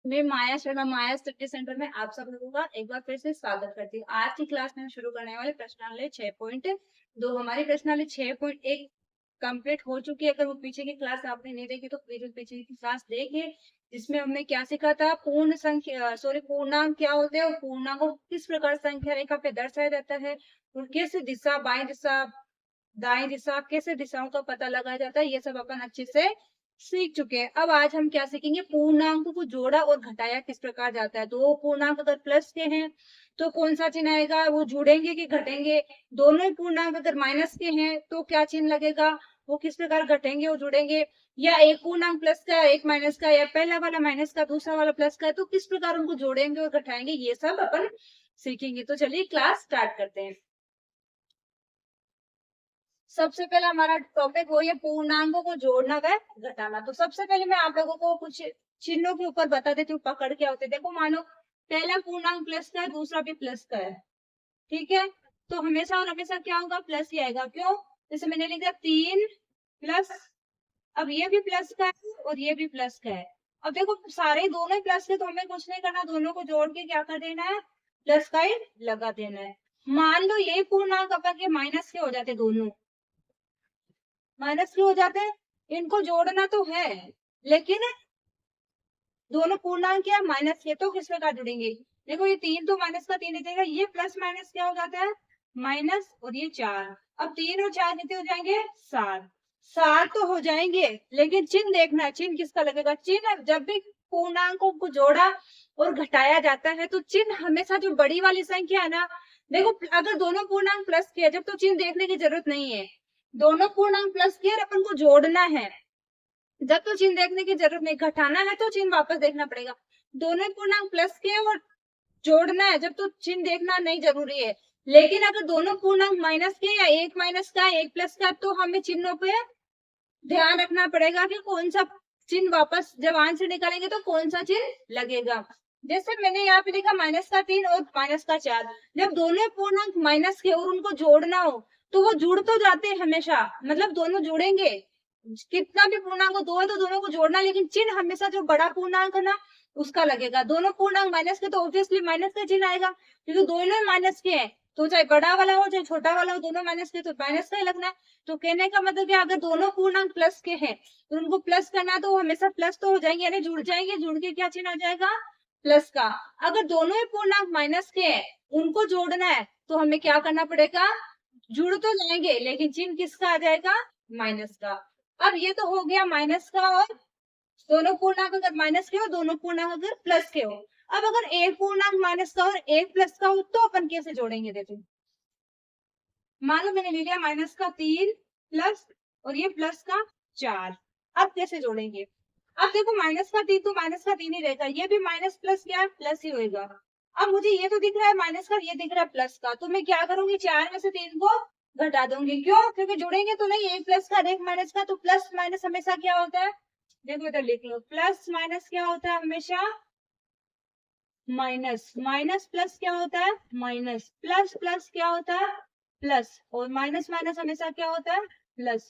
मैं माया शर्मा माया study centre में आप सब लोगों का एक बार फिर से स्वागत करती हूँ। आज की क्लास में हम शुरू करने वाले प्रश्नावली 6.2। हमारी प्रश्नावली 6.1 कंप्लीट हो चुकी है। अगर वो पीछे की क्लास आपने नहीं देखी तो पीछे की क्लास देखिए, जिसमें हमने क्या सीखा था। पूर्ण संख्या पूर्णांक क्या होते हैं और पूर्णांक को किस प्रकार संख्या रेखा पे दर्शाया जाता है, और किस दिशा, बाएं दिशा, दाएं दिशा, कैसे दिशाओं का पता लगाया जाता है, ये सब अपन अच्छे से सीख चुके हैं। अब आज हम क्या सीखेंगे, पूर्णांक को जोड़ा और घटाया किस प्रकार जाता है। दो पूर्णांक अगर प्लस के हैं तो कौन सा चिन्ह आएगा, वो जुड़ेंगे कि घटेंगे। दोनों ही पूर्णांक अगर माइनस के हैं तो क्या चिन्ह लगेगा, वो किस प्रकार घटेंगे और जुड़ेंगे। या एक पूर्णांक प्लस का एक माइनस का, या पहला वाला माइनस का दूसरा वाला प्लस का है, तो किस प्रकार उनको जोड़ेंगे और घटाएंगे, ये सब अपन सीखेंगे। तो चलिए क्लास स्टार्ट करते हैं। सबसे पहला हमारा टॉपिक वो ये पूर्णांकों को जोड़ना व घटाना। तो सबसे पहले मैं आप लोगों को कुछ चिन्हों के ऊपर बता देती हूँ, पकड़ क्या होते हैं। देखो, मानो पहला पूर्णांक प्लस का है, दूसरा भी प्लस का है, ठीक है। तो हमेशा और हमेशा क्या होगा, प्लस ही आएगा। क्यों? जैसे मैंने लिख दिया 3 प्लस, अब ये भी प्लस का है और ये भी प्लस का है। अब देखो, सारे दोनों ही प्लस के, तो हमें कुछ नहीं करना, दोनों को जोड़ के क्या कर देना है, प्लस का ही लगा देना है। मान लो ये पूर्णांक अपन के माइनस के हो जाते, दोनों माइनस क्यों हो जाते हैं, इनको जोड़ना तो है, लेकिन दोनों पूर्णांक क्या माइनस के, तो किस प्रकार जुड़ेंगे। देखो, ये 3 तो माइनस का 3 देगा, ये प्लस माइनस क्या हो जाता है, माइनस, और ये 4। अब 3 और 4 कितने हो जाएंगे, 7। 7 तो हो जाएंगे, लेकिन चिन्ह देखना है, चिन्ह किसका लगेगा। चिन्ह जब भी पूर्णांकों को जोड़ा और घटाया जाता है तो चिन्ह हमेशा जो बड़ी वाली संख्या है ना, देखो अगर दोनों पूर्णांक प्लस किया जब, तो चिन्ह देखने की जरूरत नहीं है। दोनों पूर्णांक प्लस किए और अपन को जोड़ना है, जब तो चिन्ह देखने की जरूरत नहीं। घटाना है तो चिन्ह वापस देखना पड़ेगा। दोनों पूर्णांक प्लस के और जोड़ना है जब, तो चिन्ह देखना नहीं जरूरी है। लेकिन अगर दोनों पूर्णांक माइनस के, या एक माइनस का एक प्लस का, तो हमें चिन्हों पे ध्यान रखना पड़ेगा कि कौन सा चिन्ह वापस जब आंसर निकालेंगे तो कौन सा चिन्ह लगेगा। जैसे मैंने यहाँ पे लिखा -3 और -4। जब दोनों पूर्णांक माइनस के और उनको जोड़ना हो तो वो जुड़ तो जाते हैं हमेशा, मतलब दोनों जुड़ेंगे। कितना भी पूर्णांक दो है तो दोनों को जोड़ना, लेकिन चिन्ह हमेशा जो बड़ा पूर्णांक है ना उसका लगेगा। दोनों पूर्णांक माइनस के तो ऑब्वियसली माइनस का चिन्ह आएगा, क्योंकि दोनों माइनस के हैं। तो चाहे बड़ा वाला हो चाहे छोटा वाला हो, दोनों माइनस के तो माइनस का ही लगना है। तो कहने का मतलब कि अगर दोनों पूर्णांक प्लस के हैं तो उनको प्लस करना है, तो हमेशा प्लस तो हो जाएंगे, यानी जुड़ जाएंगे। जुड़ के क्या चिन्ह आ जाएगा, प्लस का। अगर दोनों ही पूर्णांक माइनस के हैं, उनको जोड़ना है तो हमें क्या करना पड़ेगा, जुड़ तो जाएंगे लेकिन चिन्ह किसका आ जाएगा, माइनस का। अब ये तो हो गया माइनस का, और दोनों पूर्णांक अगर माइनस के हो, दोनों पूर्णांक अगर प्लस के हो। अब अगर एक पूर्णांक माइनस का और एक प्लस का हो तो अपन कैसे जोड़ेंगे। देखो, मान लो मैंने ले लिया -3 प्लस, और ये प्लस का 4। अब कैसे जोड़ेंगे। अब देखो, -3 तो -3 ही रहेगा, ये भी माइनस प्लस क्या प्लस ही होगा। अब मुझे ये तो दिख रहा है माइनस का, ये दिख रहा है प्लस का, तो मैं क्या करूंगी, 4 में से 3 को घटा दूंगी। क्यों? क्योंकि जुड़ेंगे तो नहीं, एक प्लस का एक माइनस का, तो प्लस माइनस हमेशा क्या होता है, देखो इधर लिख लो, प्लस माइनस क्या होता है हमेशा, माइनस। माइनस प्लस क्या होता है, माइनस। प्लस प्लस क्या होता है, प्लस। और माइनस माइनस हमेशा क्या होता है, प्लस।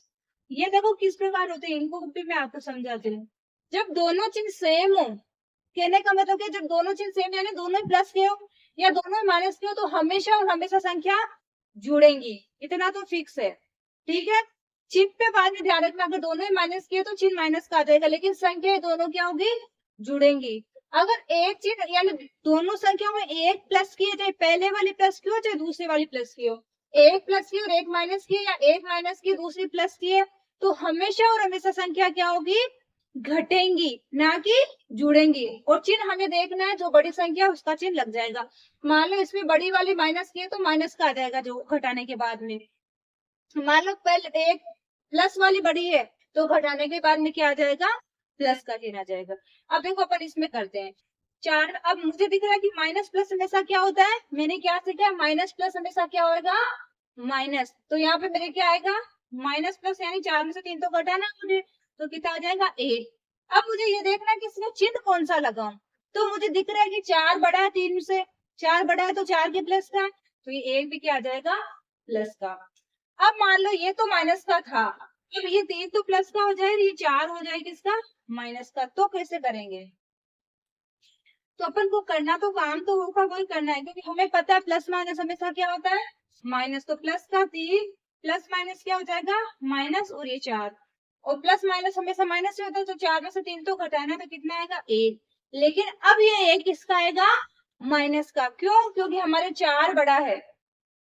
ये देखो किस प्रकार होते हैं, इनको भी मैं आपको समझाती हूँ। जब दोनों चिन्ह सेम हो, कहने का मतलब कि जब दोनों चिन्ह सेम, यानी दोनों प्लस के हो या दोनों माइनस के हो, तो हमेशा और हमेशा संख्या जुड़ेंगी, इतना तो फिक्स है, ठीक है। चिन्ह पे बाद में ध्यान रखना, अगर दोनों ही माइनस किए तो चिन्ह माइनस का आ जाएगा, लेकिन संख्या दोनों क्या होगी, जुड़ेंगी। अगर एक चिन्ह यानी दोनों संख्या में एक प्लस की है, चाहे पहले वाली प्लस की हो चाहे दूसरे वाली प्लस की हो, एक प्लस की और एक माइनस की, या एक माइनस की दूसरी प्लस की है, तो हमेशा और हमेशा संख्या क्या होगी, घटेंगी, ना कि जुड़ेंगी। और चिन्ह हमें देखना है, जो बड़ी संख्या उसका चिन्ह लग जाएगा। मान लो इसमें बड़ी वाली माइनस की है तो माइनस का आ जाएगा जो घटाने के बाद में। मान लो पहले एक प्लस वाली बड़ी है तो घटाने के बाद में क्या आ जाएगा, प्लस का चिन्ह आ जाएगा। अब देखो अपन इसमें करते हैं 4। अब मुझे दिख रहा है कि माइनस प्लस हमेशा क्या होता है, मैंने क्या सीखा, माइनस प्लस हमेशा क्या होगा, माइनस। तो यहाँ पे मेरे क्या आएगा, माइनस प्लस, यानी 4 में से 3 तो घटाना है मुझे, तो कितना आ जाएगा 8। अब मुझे ये देखना है कि इसमें चिन्ह कौन सा लगाऊं। तो मुझे दिख रहा है कि 4 बड़ा है 3 से, 4 बड़ा है तो 4 के प्लस का है, तो ये 1 भी क्या आ जाएगा, प्लस का। अब मान लो ये तो माइनस का था, अब ये 3 तो प्लस का हो जाए, ये 4 हो जाए किसका, माइनस का। तो कैसे करेंगे, तो अपन को करना तो काम तो वो का वही करना है, क्योंकि हमें पता है प्लस माइनस हमेशा क्या होता है माइनस। तो प्लस का 3 प्लस माइनस क्या हो जाएगा माइनस, और ये 4, और प्लस माइनस हमेशा माइनस ही होता है, तो 4 में से 3 तो घटाना, तो कितना आएगा 1। लेकिन अब ये 1 किसका आएगा माइनस का। क्यों? क्योंकि हमारे 4 बड़ा है,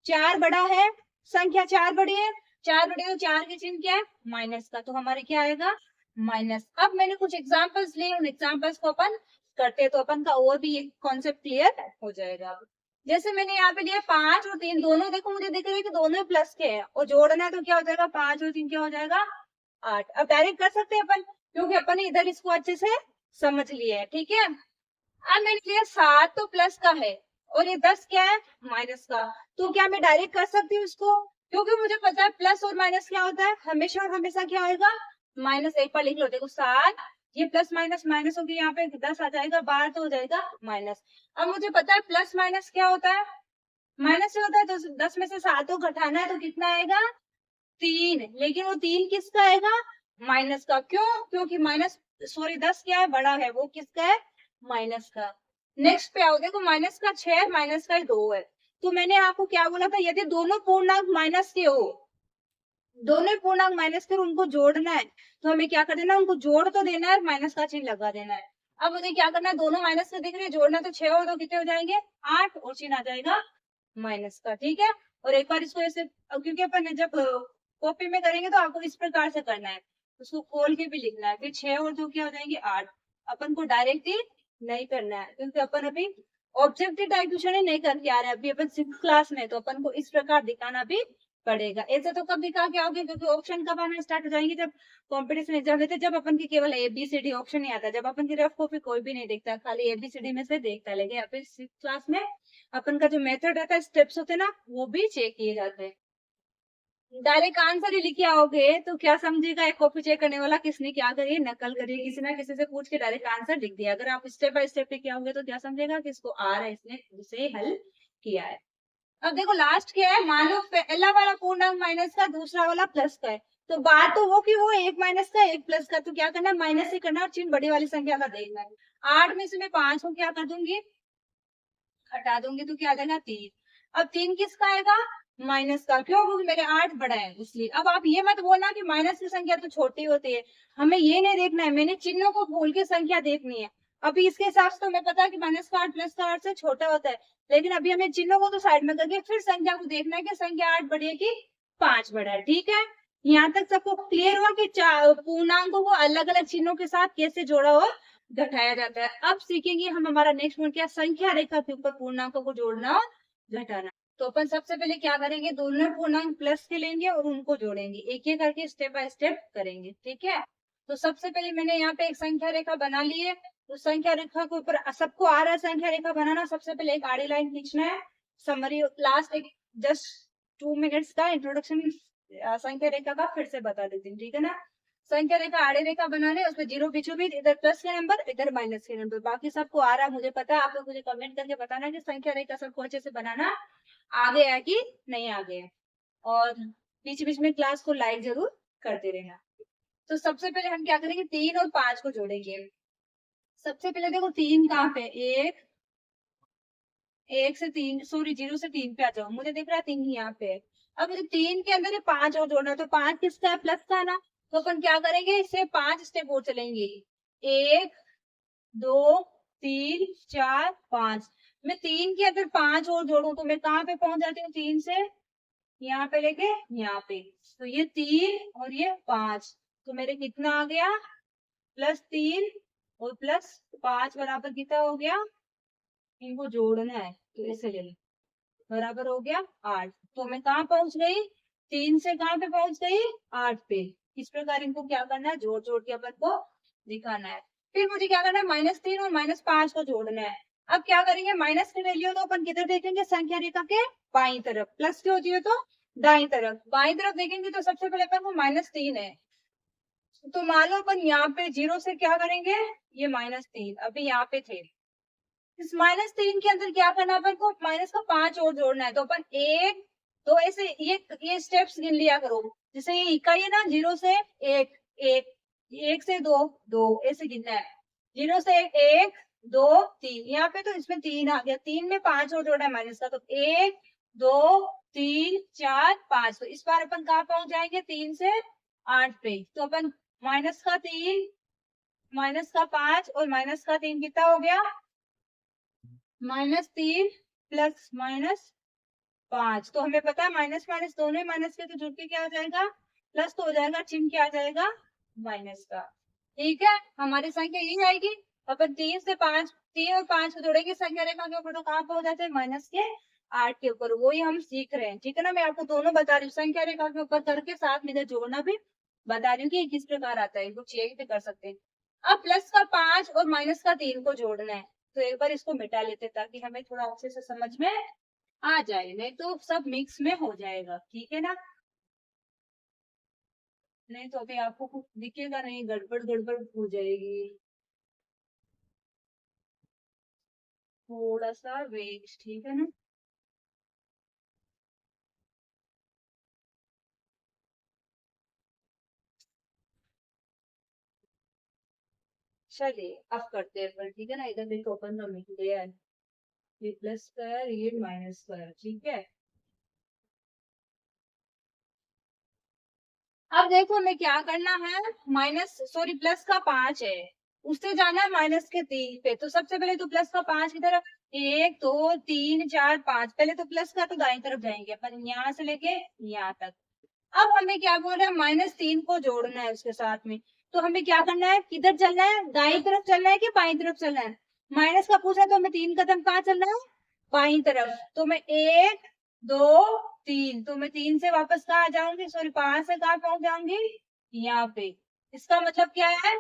4 बड़ा है, संख्या 4 बड़ी है, 4 बड़ी है तो 4 की चिन्ह क्या है माइनस का, तो हमारे क्या आएगा माइनस। अब मैंने कुछ एग्जांपल्स लिए, उन एग्जांपल्स को अपन करते हैं तो अपन का और भी ये कॉन्सेप्ट क्लियर हो जाएगा। जैसे मैंने यहाँ पे लिया 5 और 3 दोनों, देखो मुझे दिख रहा है कि दोनों प्लस के हैं, और जोड़ना है तो क्या हो जाएगा 5 और 3 क्या हो जाएगा 8। अब डायरेक्ट कर सकते हैं अपन, क्योंकि अपन ने इधर इसको अच्छे से समझ लिया है, ठीक है। अब मैंने लिया 7 तो प्लस का है, और ये 10 क्या है माइनस का, तो क्या मैं डायरेक्ट कर सकती हूँ इसको, क्योंकि मुझे पता है प्लस और माइनस क्या होता है हमेशा और हमेशा क्या होगा माइनस। एक बार लिख लो, देखो 7, ये प्लस माइनस माइनस होगी, यहाँ पे 10 आ जाएगा, बाहर तो हो जाएगा माइनस। अब मुझे पता है प्लस माइनस क्या होता है माइनस से होता है, तो 10 में से 7 को घटाना है तो कितना आएगा 3, लेकिन वो 3 किसका आएगा माइनस का। क्यों? क्योंकि माइनस सॉरी 10 क्या है बड़ा है, वो किसका है माइनस का। नेक्स्ट पे आओ, देखो माइनस का 6 माइनस का 2 है, तो मैंने आपको क्या बोला था यदि दोनों पूर्णांक माइनस के हो, दोनों पूर्णांक माइनस के उनको जोड़ना है, तो हमें क्या कर देना उनको जोड़ तो देना है, माइनस का चिन्ह लगा देना है। अब मुझे क्या करना है, दोनों माइनस के दिख रहे हैं, जोड़ना तो 6 और 2 कितने हो जाएंगे 8, और चिन्ह आ जाएगा माइनस का, ठीक है। और एक बार इसको ऐसे, क्योंकि अपन जब कॉपी में करेंगे तो आपको इस प्रकार से करना है, उसको खोल के भी लिखना है, फिर 6 और 2 क्या हो जाएंगे 8। अपन को डायरेक्ट ही नहीं करना है, क्योंकि अपन अभी ऑब्जेक्टिव टाइप क्वेश्चन ही नहीं करके आ रहे हैं, अभी अपन 6th क्लास में, तो अपन को इस प्रकार दिखाना भी पड़ेगा। ऐसे तो कब दिखा के आओगे, क्योंकि ऑप्शन कब आना स्टार्ट हो जाएंगे जब कंपटीशन एग्जाम देते, जब अपन की केवल ABCD ऑप्शन नहीं आता, जब अपन की रफ कॉपी कोई भी नहीं देखता, खाली ABCD में से देखता है। लेकिन यहाँ पे 6th क्लास में अपन का जो मेथड रहता है, स्टेप्स होते हैं ना, वो भी चेक किए जाते हैं। डायरेक्ट आंसर ही लिखे आओगे तो क्या समझेगा एक कॉपी चेक करने वाला किसने क्या करी नकल करी, किसी ना किसी से पूछ के डायरेक्ट आंसर लिख दिया। अगर आप स्टेप बाय स्टेप लिखे आओगे तो क्या समझेगा कि इसको आ रहा है, इसने उसे हल किया है। अब देखो लास्ट क्या है, मान लो पहला वाला पूर्णांक माइनस का, दूसरा वाला प्लस का है, तो बात तो वो कि वो एक माइनस का एक प्लस का, तो क्या करना है माइनस से करना और चिन्ह बड़ी वाली संख्या का देखना है। 8 में से मैं 5 को क्या कर दूंगी हटा दूंगी, तो क्या आ जाएगा 3। अब 3 किसका आएगा माइनस का। क्यों? क्योंकि मेरे 8 बड़ा है इसलिए। अब आप ये मत बोलना कि माइनस की संख्या तो छोटी होती है, हमें ये नहीं देखना है, मैंने चिन्हों को भूल के संख्या देखनी है। अभी इसके हिसाब से तो हमें पता है कि माइनस का 8 प्लस का 8 से छोटा होता है, लेकिन अभी हमें चिन्हों को तो साइड में करके फिर संख्या को देखना है कि संख्या 8 बड़ी है कि 5 बड़ा है, ठीक है। यहाँ तक सबको क्लियर हुआ कि पूर्णांकों को अलग अलग चिन्हों के साथ कैसे जोड़ा और घटाया जाता है। अब सीखेंगे हम, हमारा नेक्स्ट पॉइंट क्या, संख्या रेखा के ऊपर पूर्णांकों को जोड़ना और घटाना। तो अपन सबसे पहले क्या करेंगे, दोनों पूर्णांक प्लस के लेंगे और उनको जोड़ेंगे, एक एक करके स्टेप बाय स्टेप करेंगे, ठीक है। तो सबसे पहले मैंने यहाँ पे एक संख्या रेखा बना ली है, तो संख्या रेखा के ऊपर सबको आ रहा है संख्या रेखा बनाना। सबसे पहले एक आड़ी लाइन खींचना है, समरी लास्ट एक जस्ट 2 मिनट्स का इंट्रोडक्शन संख्या रेखा का फिर से बता देती हूँ, ठीक है ना। संख्या रेखा आड़ी रेखा बना ले, उसमें जीरो बीचों बीच, इधर प्लस के नंबर इधर माइनस के नंबर, बाकी सबको आ रहा है मुझे पता है। आप लोग मुझे कमेंट करके बताना कि संख्या रेखा सबको अच्छे से बनाना आ गया है कि नहीं आ गया, और बीच बीच में क्लास को लाइक जरूर करते रहना। तो सबसे पहले हम क्या करेंगे, 3 और 5 को जोड़ेंगे। सबसे पहले देखो 3 कहाँ पे, एक से 3 सॉरी 0 से 3 पे आ जाओ, मुझे दिख रहा है 3 यहाँ पे। अब मुझे 3 के अंदर 5 और जोड़ना है, तो 5 किसका है प्लस का ना, तो अपन क्या करेंगे, इससे 5 स्टेप और चलेंगे, 1 2 3 4 5। मैं 3 के अंदर 5 और जोड़ू तो मैं कहाँ पे पहुंच जाती हूँ, 3 से यहाँ पे लेके यहाँ पे, तो ये 3 और ये 5, तो मेरे कितना आ गया +3 और +5 बराबर कितना हो गया, इनको जोड़ना है तो ऐसे ले लो, बराबर हो गया 8। तो मैं कहाँ पहुंच गई, 3 से कहाँ पे पहुंच गई 8 पे। इस प्रकार इनको क्या करना है, जोड़ जोड़ के अपन को दिखाना है। फिर मुझे क्या करना है, -3 और -5 को जोड़ना है। अब क्या करेंगे, माइनस की वैल्यू तो अपन किधर देखेंगे, संख्या रेखा के बाईं तरफ, प्लस की होती है तो दाईं तरफ, बाईं तरफ देखेंगे तो सबसे पहले अपन को -3 है, तो मान लो अपन यहाँ पे 0 से क्या करेंगे, ये -3 अभी यहाँ पे थे, इस -3 के अंदर क्या करना है, अपन को माइनस का 5 और जोड़ना है। तो अपन 1 2 ऐसे ये स्टेप्स गिन लिया करो, जैसे ये इकाई है ना, 0 से 1 1 1 से 2 2 ऐसे गिनना है, 0 से 1 2 3, यहाँ पे तो इसमें 3 आ गया, 3 में 5 और जोड़ा है माइनस का, तो 1 2 3 4 5। तो इस बार अपन कहाँ पहुंच जाएंगे, 3 से 8 पे। तो अपन माइनस का 3 माइनस का 5 और माइनस का 3 कितना हो गया, -3 प्लस -5। तो हमें पता है माइनस माइनस दोनों ही माइनस के, तो जुड़ के क्या आ जाएगा, प्लस तो हो जाएगा, चिन्ह क्या आ जाएगा, माइनस का। ठीक है, हमारी संख्या यही आएगी। अपन 3 से 5, 3 और 5 को जोड़ेंगे संख्या रेखा के ऊपर, तो कहाँ पे हो जाते हैं, -8 के ऊपर। वही हम सीख रहे हैं, ठीक है ना। मैं आपको दोनों बता रही हूँ, संख्या रेखा के ऊपर करके साथ में इधर जोड़ना भी बता रही हूँ कि किस प्रकार आता है, कुछ यही भी कर सकते हैं। अब प्लस का 5 और माइनस का 3 को जोड़ना है, तो एक बार इसको मिटा लेते हैं ताकि हमें थोड़ा अच्छे से समझ में आ जाए, नहीं तो सब मिक्स में हो जाएगा, ठीक है ना। नहीं तो अभी आपको कुछ दिखेगा नहीं, गड़बड़ गड़बड़ हो जाएगी। थोड़ा सा वेट, ठीक है ना। चलिए अब करते हैं पर, ठीक है ना। इधर देखो ओपन करने के लिए ये प्लस स्क्वायर, ये माइनस स्क्वायर, ठीक है। अब देखो हमें क्या करना है, प्लस का 5 है, उससे जाना है -3 पे। तो सबसे पहले तो प्लस का 5 की तरफ, 1 2 3 4 5, पहले तो प्लस का तो दाईं तरफ जाएंगे अपन, यहाँ से लेके यहाँ तक। अब हमें क्या बोल रहे हैं, -3 को जोड़ना है उसके साथ में। तो हमें क्या करना है, किधर चलना है, दाईं तरफ चलना है कि बाईं तरफ चलना है। माइनस का पूछा तो हमें 3 कदम कहाँ चलना है, बाईं तरफ। तो मैं 1 2 3, तो मैं 3 से वापस कहाँ आ जाऊंगी, सॉरी 5 से कहाँ पहुंच जाऊंगी, यहाँ पे। इसका मतलब क्या है,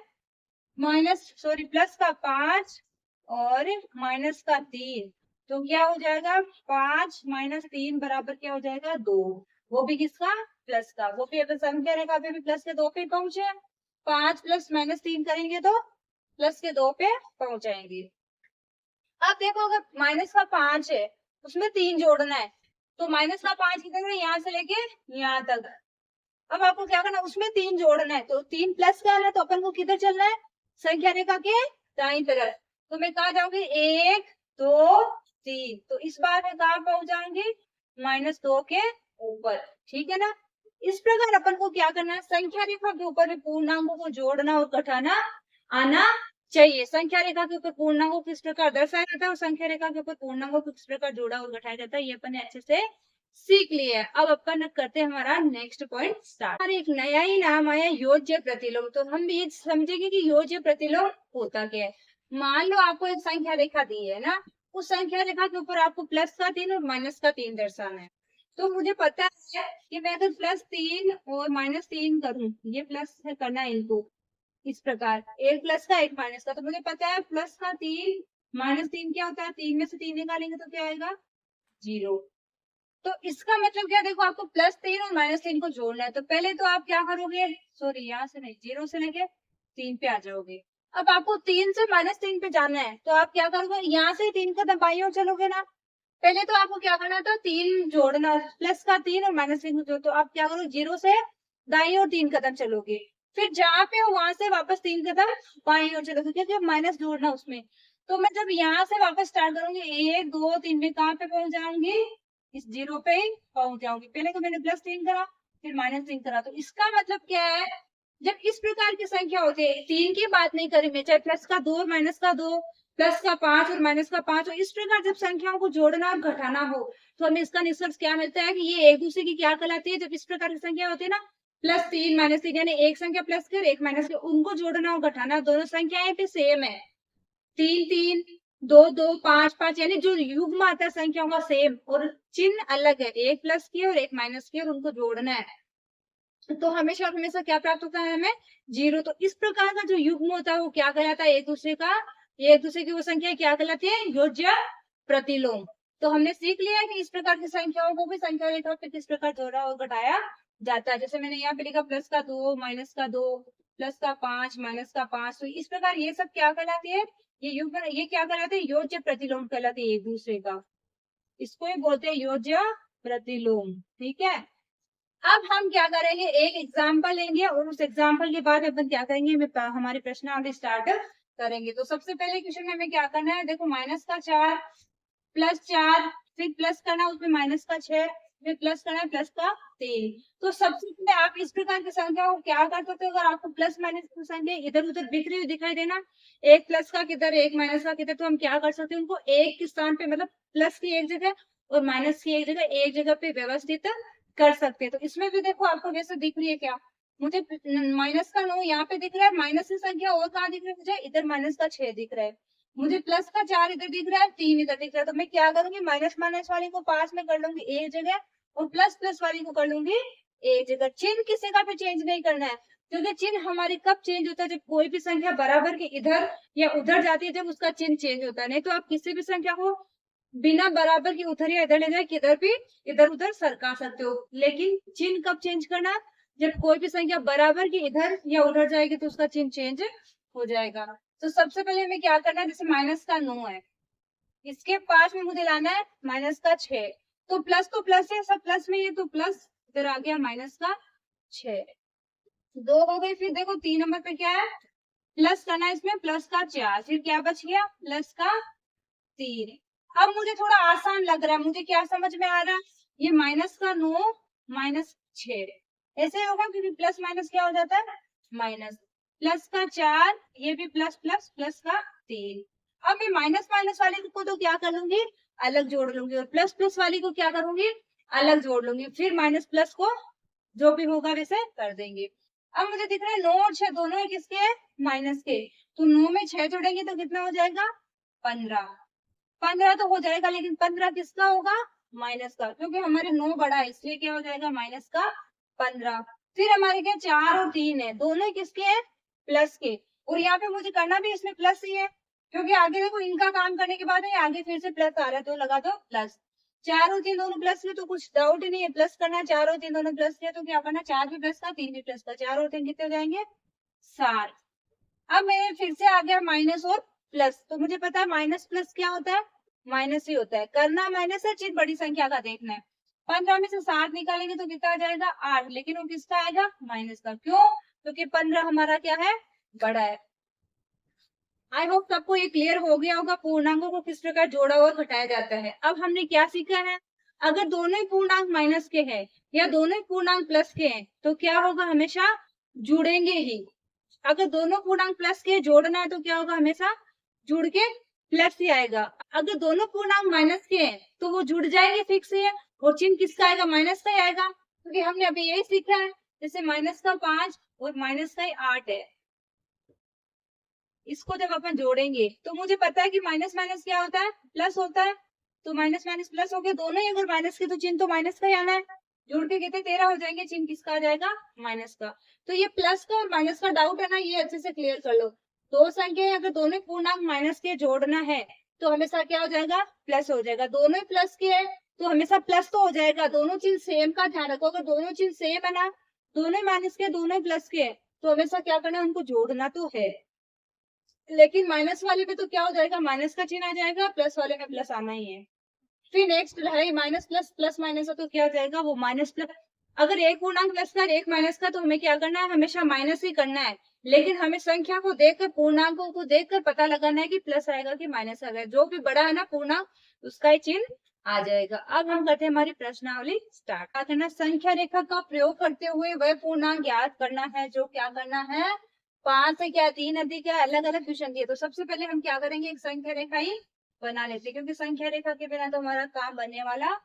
प्लस का 5 और माइनस का 3, तो क्या हो जाएगा, 5 -3 बराबर क्या हो जाएगा, 2। वो भी किसका, प्लस का। वो भी अगर संख्या रेखा पे भी प्लस के 2 पे पहुंचे, 5 प्लस -3 करेंगे तो प्लस के 2 पे पहुंच जाएंगे। अब देखो अगर माइनस का 5 है, उसमें 3 जोड़ना है, तो माइनस का 5 कितना, यहाँ से लेके यहाँ तक। अब आपको क्या करना है, उसमें 3 जोड़ना है, तो 3 प्लस का है तो अपन को किधर चलना है, संख्या रेखा के दाईं तरफ। तो मैं कहा जाऊंगी, 1 2 3, तो इस बार मैं कहा पहुंच जाऊंगी, -2 के ऊपर, ठीक है ना। इस प्रकार अपन को क्या करना है, संख्या रेखा के ऊपर भी पूर्णांकों को जोड़ना और घटाना आना चाहिए। संख्या रेखा के ऊपर पूर्णांक को किस प्रकार दर्शाया जाता है और संख्या रेखा के ऊपर पूर्णांक को किस प्रकार जोड़ा और घटाया जाता है, ये अपन ने अच्छे से सीख लिया है। अब अपन करते हैं हमारा नेक्स्ट पॉइंट स्टार्ट। और एक नया ही नाम आया, योज्य प्रतिलोम। तो हम ये समझेंगे कि योज्य प्रतिलोम होता क्या है। मान लो आपको एक संख्या रेखा दी है ना, उस संख्या रेखा के ऊपर आपको प्लस का 3 और माइनस का 3 दर्शाना है। तो मुझे पता है कि मैं अगर +3 और -3 करूं, ये प्लस है करना है इनको इस प्रकार, एक प्लस का एक माइनस का। तो मुझे पता है प्लस का 3 -3 क्या होता है, 3 में से 3 निकालेंगे तो क्या आएगा, 0। तो इसका मतलब क्या, देखो आपको +3 और -3 को जोड़ना है, तो पहले तो आप क्या करोगे, सॉरी यहाँ से नहीं, 0 से लेके 3 पे आ जाओगे। अब आपको 3 से -3 पे जाना है, तो आप क्या करोगे, यहाँ से 3 कदम बाईं ओर चलोगे ना। पहले तो आपको क्या करना था, 3 जोड़ना, प्लस का 3 और -3 को जोड़, तो आप क्या करोगे, 0 से दाईं ओर 3 कदम चलोगे। फिर जहाँ पे हो वहां से वापस 3 कदम बाईं ओर चलोगे, क्योंकि अब माइनस जोड़ना उसमें। तो मैं जब यहाँ से वापस स्टार्ट करूंगी, 1 2 3 में कहाँ पे पहुंच जाऊंगी, इस 0 पे ही पहुंच जाऊंगी। पहले तो मैंने +3 करा, फिर -3 करा। तो इसका मतलब क्या है, जब इस प्रकार की संख्या होती है, 3 की बात नहीं करी मैं, चाहे प्लस का 2 और माइनस का 2, प्लस का 5 और माइनस का 5 हो, इस प्रकार जब संख्याओं को जोड़ना और घटाना हो, तो हमें इसका निष्कर्ष क्या मिलता है कि ये एक दूसरे की क्या कहलाती है। जब इस प्रकार की संख्या होती है ना, +3 -3, यानी एक संख्या प्लस की और एक माइनस की, उनको जोड़ना और घटाना, दोनों संख्याएं भी सेम है, 3 3 2 2 5 5, यानी जो युग्म आता है संख्याओं का सेम, और चिन्ह अलग है, एक प्लस की और एक माइनस की, और उनको जोड़ना है। तो हमेशा और हमेशा क्या प्राप्त होता है हमें, 0। तो इस प्रकार का जो युग्म होता है वो क्या कहलाता है, एक दूसरे का, ये एक दूसरे की वो संख्या क्या कहलाती है, योज्य प्रतिलोम। तो हमने सीख लिया है कि इस प्रकार की संख्याओं को भी संख्या रेखा पे किस प्रकार जोड़ा और घटाया जाता है। जैसे मैंने यहाँ पे लिखा प्लस का 2 माइनस का 2, प्लस का 5 माइनस का 5, तो इस प्रकार ये सब क्या कहलाती है, ये युग्म, ये क्या कहलाते हैं, योज्य प्रतिलोम कहलाते हैं एक दूसरे का। इसको ही बोलते हैं योज्य प्रतिलोम, ठीक है। अब हम क्या करेंगे, एक एग्जाम्पल लेंगे और उस एग्जाम्पल के बाद अपन क्या करेंगे, हमारे प्रश्न आगे स्टार्ट करेंगे। तो सबसे पहले क्वेश्चन में हमें क्या करना है, देखो माइनस का 4 प्लस 4, फिर प्लस करना है उसमें माइनस का 6, फिर प्लस करना है प्लस का 3। तो सबसे पहले आप इस प्रकार की संख्या को क्या कर सकते हो, अगर आपको प्लस माइनस की संख्या इधर उधर बिखरी हुई दिखाई देना, एक प्लस का किधर एक माइनस का किधर, तो हम क्या कर सकते हैं, उनको एक के स्थान पे मतलब प्लस की एक जगह और माइनस की एक जगह पे व्यवस्थित कर सकते हैं। तो इसमें भी देखो आपको वैसे दिख रही है क्या, मुझे माइनस का 9 यहाँ पे दिख रहा है, माइनस की संख्या और कहाँ दिख रही है मुझे, इधर माइनस का 6 दिख रहा है, मुझे प्लस का 4 इधर दिख रहा है, 3 इधर दिख रहा है। तो मैं क्या करूंगी, माइनस माइनस वाली को पास में कर लूंगी एक जगह और प्लस प्लस वाली को कर लूंगी एक जगह। चिन्ह किसी का भी चेंज नहीं करना है, क्योंकि चिन्ह हमारी कब चेंज होता है, जब कोई भी संख्या बराबर के इधर या उधर जाती है, जब उसका चिन्ह चेंज होता है। नहीं तो आप किसी भी संख्या को बिना बराबर के उधर या इधर ले जाए किधर भी इधर उधर सरका सकते हो, लेकिन चिन्ह कब चेंज करना, जब कोई भी संख्या बराबर की इधर या उधर जाएगी तो उसका चिन्ह चेंज हो जाएगा। तो सबसे पहले हमें क्या करना है, जैसे माइनस का 9 है, इसके पास में मुझे लाना है माइनस का 6, तो प्लस है, सब प्लस में है तो प्लस, इधर आ गया माइनस का 6, 2 हो गई। फिर देखो 3 नंबर पे क्या है, प्लस करना है इसमें प्लस का 4, फिर क्या बच गया प्लस का 3। अब मुझे थोड़ा आसान लग रहा है, मुझे क्या समझ में आ रहा है, ये माइनस का 9 माइनस 6 ऐसे होगा, क्योंकि प्लस माइनस क्या हो जाता है माइनस, प्लस का 4 ये भी प्लस प्लस प्लस का 3। अब मैं माइनस माइनस वाले को तो क्या कर लूंगी अलग जोड़ लूंगी, और प्लस प्लस वाली को क्या करूंगी अलग जोड़ लूंगी, फिर माइनस प्लस को जो भी होगा वैसे कर देंगे। अब मुझे दिख रहा है 9 और 6 दोनों ही किसके माइनस के, तो 9 में 6 जोड़ेंगे तो कितना हो जाएगा 15, 15 तो हो जाएगा, लेकिन 15 किसका होगा माइनस का, क्योंकि हमारे 9 बड़ा है इसलिए क्या हो जाएगा माइनस का 15। फिर हमारे क्या 4 और 3 है, दोनों ही किसके हैं प्लस के, और यहाँ पे मुझे करना भी इसमें प्लस ही है, क्योंकि आगे देखो इनका काम करने के बाद है आगे फिर से प्लस आ रहा है तो लगा दो प्लस। 4 और 3 दोनों प्लस के तो कुछ डाउट ही नहीं है, प्लस करना है, 4 और 3 दोनों प्लस के तो क्या करना, 4 भी प्लस का 3 भी प्लस का, 4 और 3 कितने हो जाएंगे 7। अब मेरे फिर से आ गया माइनस और प्लस, तो मुझे पता है माइनस प्लस क्या होता है माइनस ही होता है, करना माइनस है, चीज बड़ी संख्या का देखना है। 15 में से 7 निकालेंगे तो कितना आ जाएगा 8, लेकिन वो किसका आएगा माइनस का, क्यों, क्योंकि 15 हमारा क्या है बड़ा है। आई होप सबको ये क्लियर हो गया होगा पूर्णांकों को किस प्रकार जोड़ा और घटाया जाता है। अब हमने क्या सीखा है, अगर दोनों ही पूर्णांक माइनस के हैं या दोनों ही पूर्णांक प्लस के हैं तो क्या होगा हमेशा जुड़ेंगे ही, अगर दोनों पूर्णांक प्लस के जोड़ना है तो क्या होगा हमेशा जुड़ के प्लस ही आएगा, अगर दोनों पूर्णांक माइनस के हैं तो वो जुड़ जाएंगे फिक्स ही है, और चिन्ह किसका आएगा माइनस का ही आएगा, क्योंकि हमने अभी यही सीखा है, जैसे माइनस का 5 और माइनस का 8 है, इसको जब अपन जोड़ेंगे तो मुझे पता है कि माइनस माइनस क्या होता है प्लस होता है, तो माइनस माइनस प्लस हो गया, दोनों ही अगर माइनस के तो चिन्ह तो माइनस का ही आना है, जोड़ के कितने 13 हो जाएंगे, चिन्ह किसका आ जाएगा माइनस का। तो ये प्लस का और माइनस का डाउट है ना, ये अच्छे से क्लियर कर लो, दो संख्या अगर दोनों पूर्णांक माइनस के जोड़ना है तो हमेशा क्या हो जाएगा प्लस हो जाएगा, दोनों ही प्लस के है तो हमेशा प्लस तो हो जाएगा, दोनों चिन्ह सेम का ध्यान रखो, अगर दोनों चिन्ह सेम है ना, दोनों ही माइनस के दोनों ही प्लस के तो हमेशा क्या करना है उनको जोड़ना तो है, लेकिन माइनस वाले पे तो क्या हो जाएगा माइनस का चिन्ह आ जाएगा, प्लस वाले में प्लस आना ही है। फिर नेक्स्ट है माइनस प्लस प्लस माइनस है तो क्या हो जाएगा वो माइनस प्लस, अगर एक पूर्णांक प्लस का एक माइनस का तो हमें क्या करना है हमेशा माइनस ही करना है, लेकिन हमें संख्या को देखकर पूर्णांकों को देखकर पता लगाना है कि प्लस आएगा कि माइनस आएगा, जो भी बड़ा है ना पूर्णांक उसका ही चिन्ह आ जाएगा। अब हम करते हैं हमारी प्रश्नावली स्टार्ट। क्या करना, संख्या रेखा का प्रयोग करते हुए वह पूर्णांक ज्ञात करना है जो क्या करना है 5 से क्या 3 अधिक क्या अलग अलग क्वेश्चन दिए। तो सबसे पहले हम क्या करेंगे एक संख्या रेखा ही बना लेते, क्योंकि संख्या रेखा के बिना तो हमारा काम बनने वाला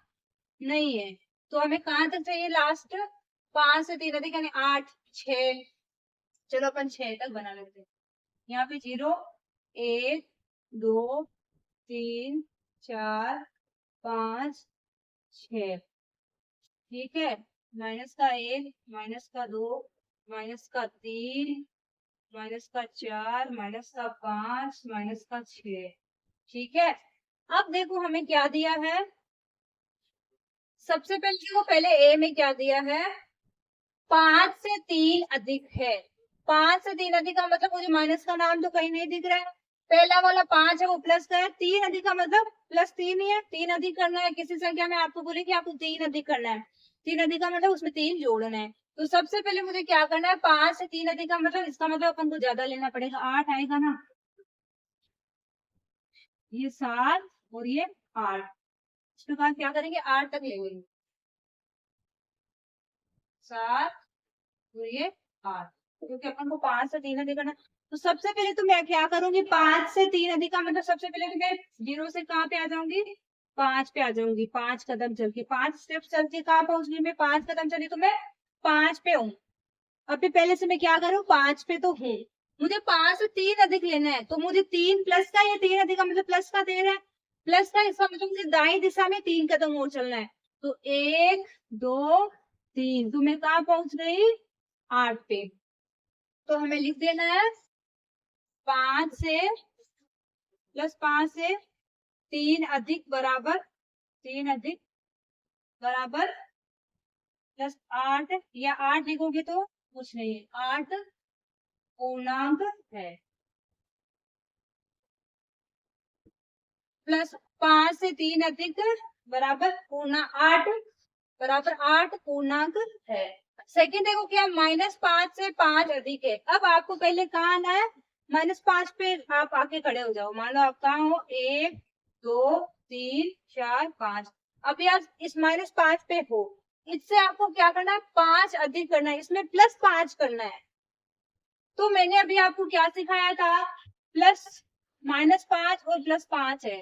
नहीं है। तो हमें कहाँ तक चाहिए लास्ट 5 से 3 अधिक यानी 8 6, चलो अपन 6 तक बना लेते हैं। यहाँ पे 0 1 2 3 4 5 6, ठीक है, माइनस का 1 माइनस का 2 माइनस का 3 माइनस का 4 माइनस का 5 माइनस का 6, ठीक है। अब देखो हमें क्या दिया है, सबसे पहले देखो पहले ए में क्या दिया है 5 से 3 अधिक है, 5 से 3 अधिक का मतलब मुझे माइनस का नाम तो कहीं नहीं दिख रहा है, पहला वाला 5 है वो प्लस का है, 3 अधिक का मतलब प्लस 3 ही है, 3 अधिक करना है किसी संख्या में आपको बोले कि आपको 3 अधिक करना है, 3 अधिक का मतलब उसमें 3 जोड़ना है। तो सबसे पहले मुझे क्या करना है 5 से 3 अधिक का मतलब इसका मतलब अपन को ज्यादा लेना पड़ेगा 8 आएगा ना, ये 7 और ये 8। इस प्रकार क्या करेंगे, 8 तक लेंगे। 7 और ये 8, क्योंकि अपन को 5 से 3 अधिक करना। तो सबसे पहले तो मैं क्या करूंगी, 5 से 3 अधिक का मतलब सबसे पहले तो मैं 0 से कहाँ पे आ जाऊंगी, 5 पे आ जाऊंगी। 5 कदम चल के, 5 स्टेप चल के कहाँ पहुंच गई मैं, 5 कदम चली तो मैं 5 पे हूँ। अभी पहले से मैं क्या करूँ, 5 पे तो हूँ, मुझे 5 से 3 अधिक लेना है। तो मुझे 3 प्लस का, या 3 अधिक का मतलब प्लस का 13 है, प्लस का इसका मतलब मुझे दाई दिशा में 3 कदम और चलना है। तो 1 2 3, तो मैं कहाँ पहुंच गई, 8 पे। तो हमें लिख देना है 5 से प्लस 5 से 3 अधिक बराबर, 3 अधिक बराबर प्लस 8, या 8 लिखोगे तो कुछ नहीं है, 8 पूर्णांक है। प्लस 5 से 3 अधिक बराबर पूर्णा 8 बराबर 8 पूर्णांक है। सेकंड देखो क्या, -5 से 5 अधिक है। अब आपको पहले कहाँ आना है, -5 पे आप आके खड़े हो जाओ। मान लो आप कहाँ हो, 1 2 3 4 5। अभी आप इस -5 पे हो, इससे आपको क्या करना है, 5 अधिक करना है, इसमें +5 करना है। तो मैंने अभी आपको क्या सिखाया था, प्लस -5 और +5 है,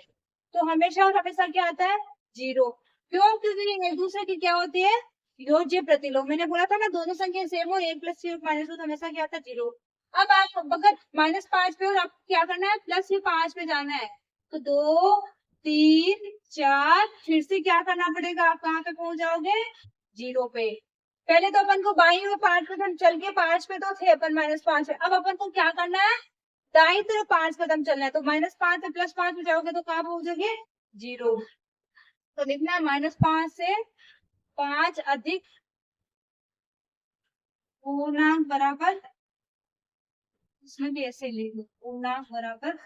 तो हमेशा और हमेशा क्या आता है, 0। क्यों, क्योंकि एक दूसरे की क्या होती है, योज्य प्रतिलोम। मैंने बोला था ना, दोनों संख्या सेम हो, 1 + 3 -2, तो हमेशा क्या आता है, 0। अब आप अगर -5 पे, और आपको क्या करना है, +5 पे जाना है, तो 2 3 4, फिर से क्या करना पड़ेगा, आप कहाँ पे पहुंच जाओगे, 0 पे। पहले तो अपन को बाई और 5 कदम चल के, 5 पे तो थे अपन, -5 है। अब अपन को क्या करना है, दाई तरफ 5 कदम चलना है। तो -5 से +5 में जाओगे तो कहाँ पहुंचोगे, 0। तो लिखना है -5 से 5 अधिक पूर्णांक बराबर, इसमें भी ऐसे लिख लो, पूर्णांक बराबर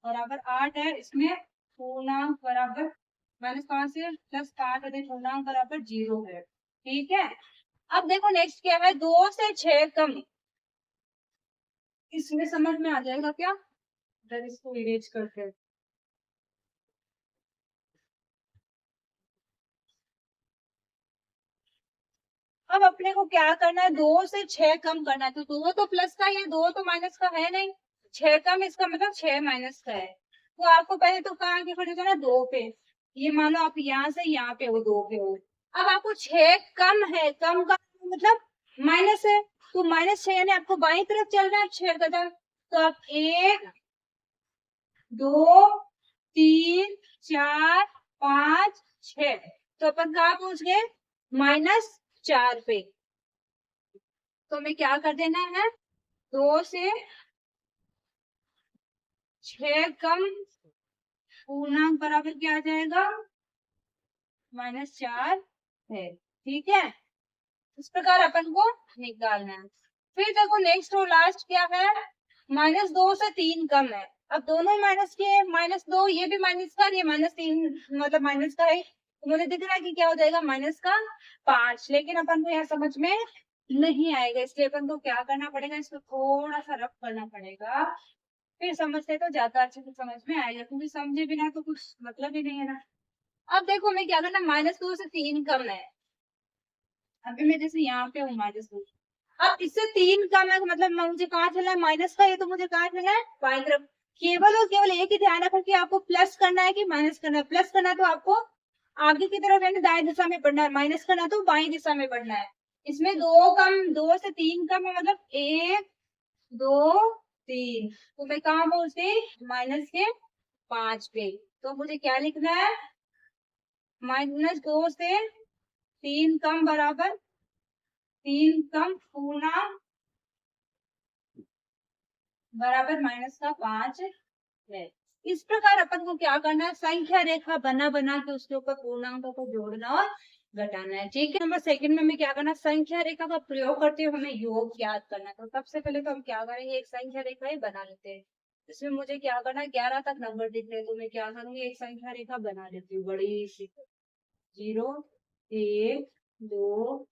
बराबर 8 है, इसमें पूर्णांक बराबर -5 से +5 अधिक पूर्णांक बराबर 0 है। ठीक है। अब देखो नेक्स्ट क्या है, 2 से 6 कम। इसमें समझ में आ जाएगा क्या, अगर इसको इरेज करते हैं। अब अपने को क्या करना है, 2 से 6 कम करना है। तो 2 तो प्लस का है, 2 तो माइनस का है नहीं, 6 कम, इसका मतलब 6 माइनस का है। तो आपको पहले तो कहाँ आके खड़े होना, 2 पे। ये मानो आप यहाँ से यहाँ पे हो, 2 पे हो। अब आपको 6 कम है, कम का मतलब माइनस है, तो -6 यानी आपको बाई तरफ चलना है 6 कदम। तो आप 1 2 3 4 5 6, तो अपन कहाँ पहुंच गए, -4 पे। तो हमें क्या कर देना है, 2 से 6 कम पूर्णांक बराबर क्या आ जाएगा, -4 है। ठीक है, इस प्रकार अपन को निकालना है। फिर देखो नेक्स्ट और लास्ट क्या है, -2 से 3 कम है। अब दोनों माइनस के, -2 ये भी माइनस का, ये -3 मतलब माइनस का है, तो मुझे दिख रहा है कि क्या हो जाएगा, -5। लेकिन अपन को यहाँ समझ में नहीं आएगा, इसलिए अपन को क्या करना पड़ेगा, इसको थोड़ा सा रफ करना पड़ेगा, फिर समझते तो ज्यादा अच्छे से समझ में आएगा, क्योंकि समझे बिना तो कुछ मतलब ही नहीं है ना। अब देखो मैं क्या करना, -2 से 3 कम है। अभी मैं जैसे यहाँ पे हूँ, -2, अब इससे 3 कम है, मतलब मुझे कहाँ चलना है, माइनस का, ये तो मुझे कहाँ चलना है, बाई तरफ। केवल और केवल एक ही ध्यान रखो कि आपको प्लस करना है कि माइनस करना है। प्लस करना है तो आपको आगे की तरफ यानी दाएं दिशा में बढ़ना है, माइनस करना तो बाई दिशा में बढ़ना है। इसमें 2 कम, 2 से 3 कम है, मतलब 1 2 3, तो मैं कहाँ पहुंच गई, -5 पे। तो मुझे क्या लिखना है, -2 से 3 कम बराबर 3 कम पूर्णांक बराबर -5 है। इस प्रकार अपन को क्या करना है, संख्या रेखा बना बना के उसके ऊपर पूर्णांकों को जोड़ना और घटाना है। ठीक है, नंबर सेकंड में हमें क्या करना है, संख्या रेखा का प्रयोग करते हुए हमें योग ज्ञात करना है। तो सबसे पहले तो हम क्या करेंगे, एक संख्या रेखा ही बना लेते हैं। इसमें मुझे क्या करना है, 11 तक नंबर दिख रहे हैं, तो मैं क्या करूंगी, एक संख्या रेखा बना लेती हूँ बड़ी सी। 0 1 2